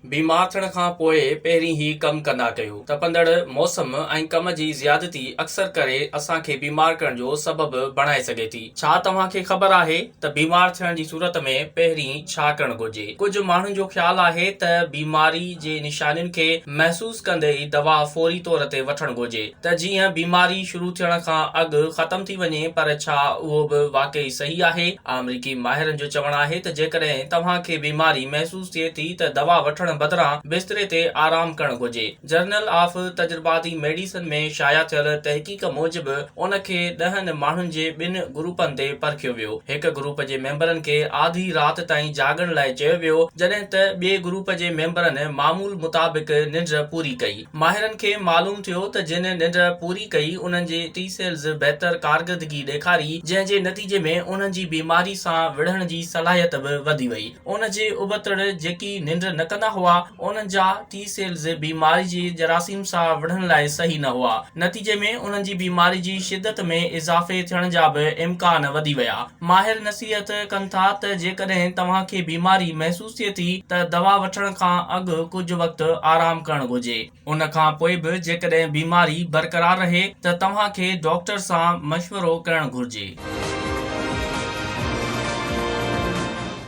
बीमार थियण खां पोइ पहिरीं ही कम कंदा कयो। तपंदड़ मौसम ऐं कम जी ज़्यादती अक्सर करे असांखे बीमार करण जो सबब बणाए सघे थी। छा तव्हांखे ख़बर आहे त बीमार थियण जी सूरत में पहिरीं छा करणु घुर्जे? कुझु माण्हुनि जो ख़्याल आहे त बीमारी जे निशानियुनि खे महसूस कंदे ई दवा फौरी तौर ते वठणु घुर्जे, त जीअं बीमारी शुरू थियण खां अॻु ख़तम थी वञे। पर छा उहो बि वाकई सही आहे? अमरीकी माहिरनि जो चवणु आहे त जेकॾहिं तव्हांखे बीमारी महसूस थिए थी त दवा वठण बदिरां बिस्तरे ते आराम करणु घुर्जे। जर्नल ऑफ तजुर्बाती मेडिसिन में शाया थियल तहक़ीक़ मूजिबि उनखे 10 माण्हुनि जे 2 ग्रुपनि ते परखियो वियो। हिक ग्रुप जे मेंबरनि खे आधी राति ताईं जागण लाइ चयो वियो, जॾहिं त ॿिए ग्रुप जे मेंबरनि मामूल मुताबिक़ निंड पूरी कई। माहिरनि खे मालूम थियो त जिन निंड पूरी कई उन्हनि जे टी सेल्स बहितर कारकर्दगी ॾेखारी, जंहिं जे नतीजे में उन्हनि जी बीमारी सां विढ़ण जी सलाहियत बि वधी वई। उन जे उबतड़ जेकी निंड न कंदा हुआ, उन्हनि जा टी सेल्स बीमारी जी जरासीम सां विढ़ण लाइ सही न हुआ। नतीजे में उन्हनि जी बीमारी जी शिदत में इज़ाफ़े थियण जा बि इम्कान वधी विया। माहिर नसीहत कनि था त जेकॾहिं तव्हांखे बीमारी महसूस थिए थी त दवा वठण खां अॻु कुझु वक़्तु आराम करणु घुर्जे। उन खां पोइ बि जेकॾहिं बीमारी बरक़रार रहे त तव्हांखे डॉक्टर सां मशवरो करणु घुर्जे।